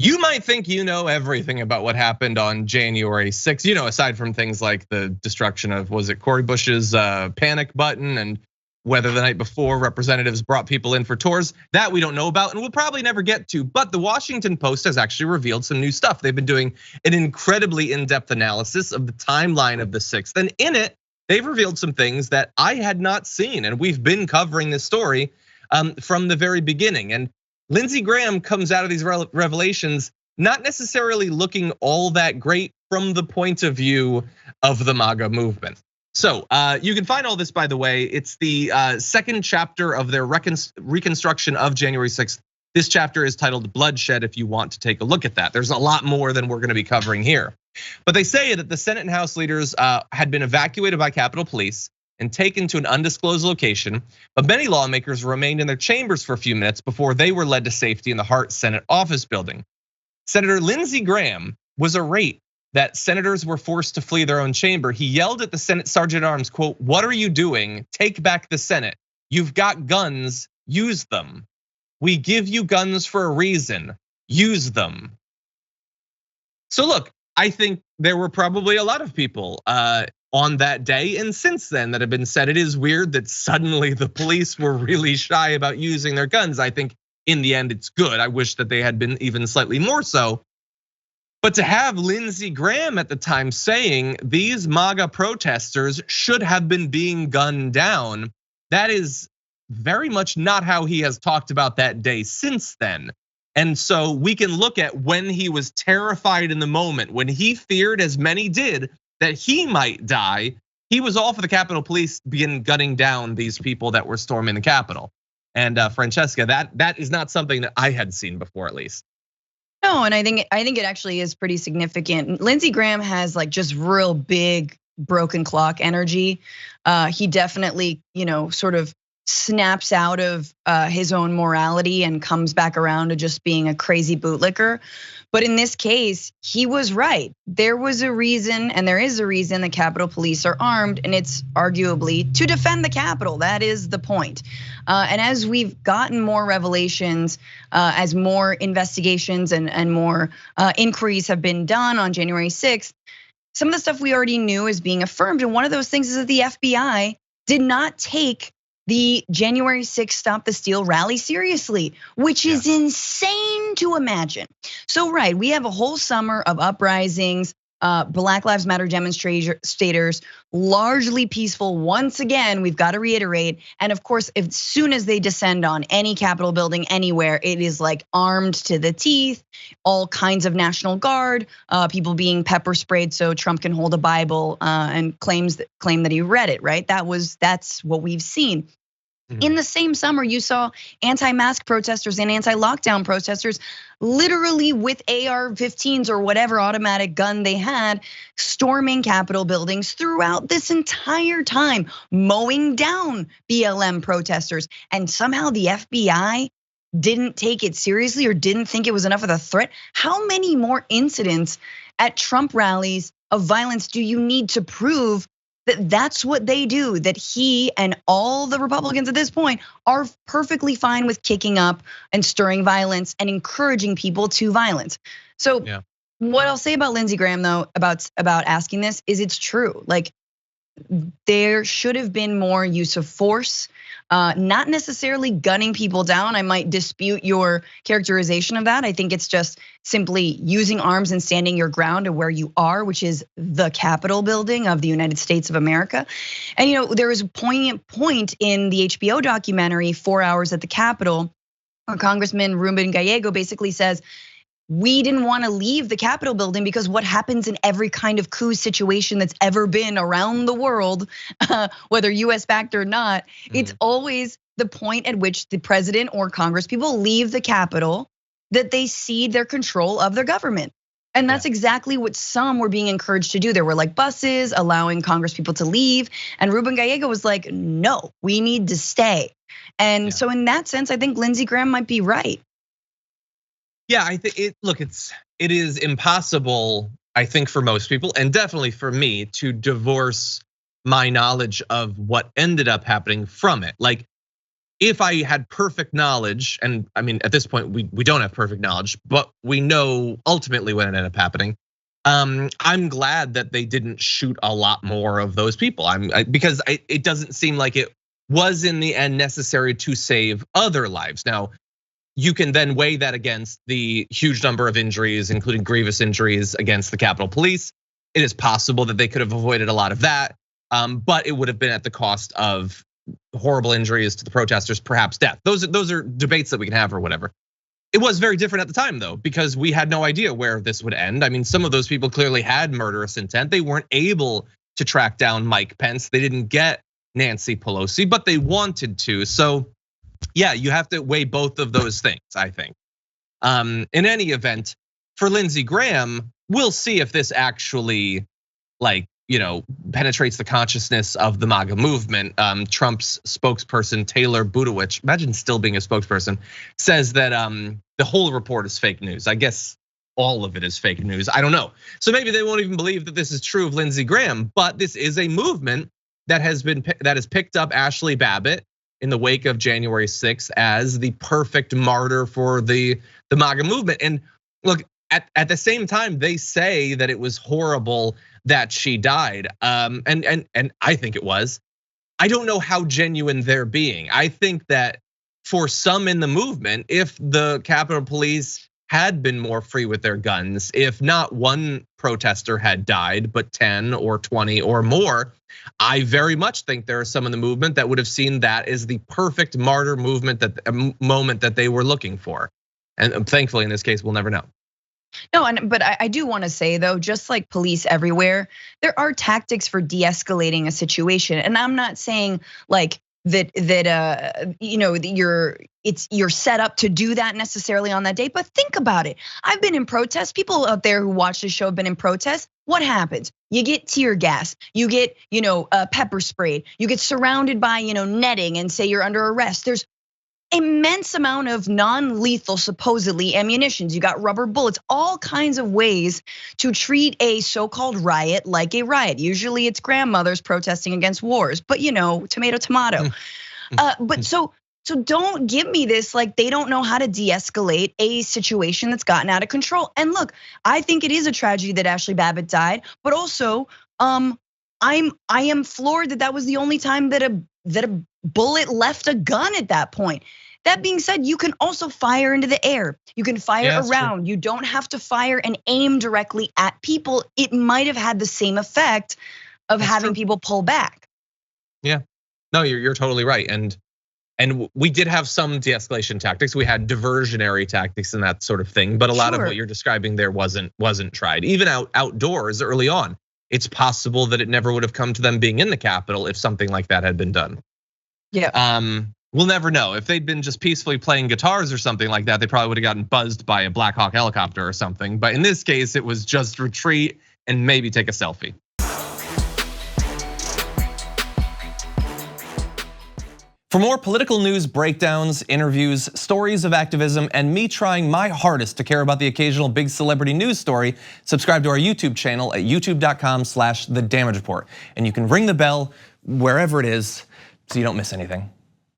You might think you know everything about what happened on January 6th, aside from things like the destruction of, was it Cory Bush's panic button, and whether the night before representatives brought people in for tours. That we don't know about and we'll probably never get to. But the Washington Post has actually revealed some new stuff. They've been doing an incredibly in-depth analysis of the timeline of the 6th. And in it, they've revealed some things that I had not seen. And we've been covering this story from the very beginning. And Lindsey Graham comes out of these revelations not necessarily looking all that great from the point of view of the MAGA movement. So you can find all this, by the way. It's the second chapter of their reconstruction of January 6th. This chapter is titled Bloodshed if you want to take a look at that. There's a lot more than we're gonna be covering here. But they say that the Senate and House leaders had been evacuated by Capitol Police and taken to an undisclosed location, but many lawmakers remained in their chambers for a few minutes before they were led to safety in the Hart Senate office building. Senator Lindsey Graham was irate that senators were forced to flee their own chamber. He yelled at the Senate Sergeant at Arms, quote, "What are you doing? Take back the Senate. You've got guns, use them. We give you guns for a reason, use them." So look, I think there were probably a lot of people on that day and since then that have been said it is weird that suddenly the police were really shy about using their guns. I think in the end it's good. I wish that they had been even slightly more so. But to have Lindsey Graham at the time saying these MAGA protesters should have been being gunned down, that is very much not how he has talked about that day since then. And so we can look at when he was terrified in the moment, when he feared, as many did, that he might die. He was all for the Capitol Police begin gunning down these people that were storming the Capitol. And Francesca, that is not something that I had seen before, at least. No, and I think it actually is pretty significant. Lindsey Graham has like just real big broken clock energy. He definitely, sort of snaps out of his own morality and comes back around to just being a crazy bootlicker. But in this case, he was right. There was a reason, and there is a reason the Capitol Police are armed, and it's arguably to defend the Capitol. That is the point. And as we've gotten more revelations, as more investigations and more inquiries have been done on January 6th, some of the stuff we already knew is being affirmed. And one of those things is that the FBI did not take the January 6th Stop the Steal rally seriously, which is insane to imagine. So right, we have a whole summer of uprisings, Black Lives Matter demonstrators, largely peaceful. Once again, we've got to reiterate. And of course, as soon as they descend on any Capitol building anywhere, it is like armed to the teeth, all kinds of National Guard, people being pepper sprayed so Trump can hold a Bible and claim that he read it, right? That's what we've seen. In the same summer, you saw anti-mask protesters and anti-lockdown protesters literally with AR-15s or whatever automatic gun they had, storming Capitol buildings throughout this entire time, mowing down BLM protesters. And somehow the FBI didn't take it seriously or didn't think it was enough of a threat. How many more incidents at Trump rallies of violence do you need to prove that that's what they do, that he and all the Republicans at this point are perfectly fine with kicking up and stirring violence and encouraging people to violence? So what I'll say about Lindsey Graham though, about asking this is it's true. Like there should have been more use of force, not necessarily gunning people down. I might dispute your characterization of that. I think it's just simply using arms and standing your ground to where you are, which is the Capitol building of the United States of America. And there was a poignant point in the HBO documentary, 4 Hours at the Capitol, where Congressman Ruben Gallego basically says, we didn't want to leave the Capitol building because what happens in every kind of coup situation that's ever been around the world, whether US backed or not, it's always the point at which the president or Congress people leave the Capitol that they cede their control of their government. And that's exactly what some were being encouraged to do. There were like buses allowing Congress people to leave. And Ruben Gallego was like, no, we need to stay. And so in that sense, I think Lindsey Graham might be right. Yeah, I think it is impossible, I think, for most people, and definitely for me, to divorce my knowledge of what ended up happening from it. Like if I had perfect knowledge, and I mean, at this point, we don't have perfect knowledge, but we know ultimately what ended up happening. I'm glad that they didn't shoot a lot more of those people. Because it doesn't seem like it was in the end necessary to save other lives. Now, you can then weigh that against the huge number of injuries, including grievous injuries against the Capitol Police. It is possible that they could have avoided a lot of that, but it would have been at the cost of horrible injuries to the protesters, perhaps death. Those are debates that we can have or whatever. It was very different at the time though, because we had no idea where this would end. I mean, some of those people clearly had murderous intent. They weren't able to track down Mike Pence. They didn't get Nancy Pelosi, but they wanted to. So yeah, you have to weigh both of those things, I think. In any event, for Lindsey Graham, we'll see if this actually penetrates the consciousness of the MAGA movement. Trump's spokesperson, Taylor Budowich, imagine still being a spokesperson, says that the whole report is fake news. I guess all of it is fake news, I don't know. So maybe they won't even believe that this is true of Lindsey Graham, but this is a movement that has picked up Ashley Babbitt in the wake of January 6th as the perfect martyr for the MAGA movement. And look, at the same time, they say that it was horrible that she died. And I think it was. I don't know how genuine they're being. I think that for some in the movement, if the Capitol Police had been more free with their guns, if not one protester had died, but 10 or 20 or more, I very much think there are some in the movement that would have seen that as the perfect martyr moment that they were looking for. And thankfully, in this case, we'll never know. No, but I do want to say though, just like police everywhere, there are tactics for de-escalating a situation. And I'm not saying like that you're set up to do that necessarily on that day, but think about it. I've been in protests. People out there who watch this show have been in protests. What happens? You get tear gas, you get pepper sprayed, you get surrounded by netting and say you're under arrest. There's immense amount of non-lethal, supposedly, ammunitions. You got rubber bullets, all kinds of ways to treat a so-called riot like a riot. Usually it's grandmothers protesting against wars, but tomato, tomato. But so don't give me this like they don't know how to de-escalate a situation that's gotten out of control. And look, I think it is a tragedy that Ashley Babbitt died, but also I am floored that was the only time that a bullet left a gun at that point. That being said, you can also fire into the air. You can fire around. You don't have to fire and aim directly at people. It might have had the same effect of having people pull back. Yeah, no, you're totally right. And we did have some de-escalation tactics. We had diversionary tactics and that sort of thing. But a lot of what you're describing there wasn't tried. Even outdoors early on, it's possible that it never would have come to them being in the Capitol if something like that had been done. Yeah. We'll never know. If they'd been just peacefully playing guitars or something like that, they probably would have gotten buzzed by a Black Hawk helicopter or something. But in this case, it was just retreat and maybe take a selfie. For more political news, breakdowns, interviews, stories of activism, and me trying my hardest to care about the occasional big celebrity news story, subscribe to our YouTube channel at youtube.com/thedamagereport. And you can ring the bell wherever it is so you don't miss anything.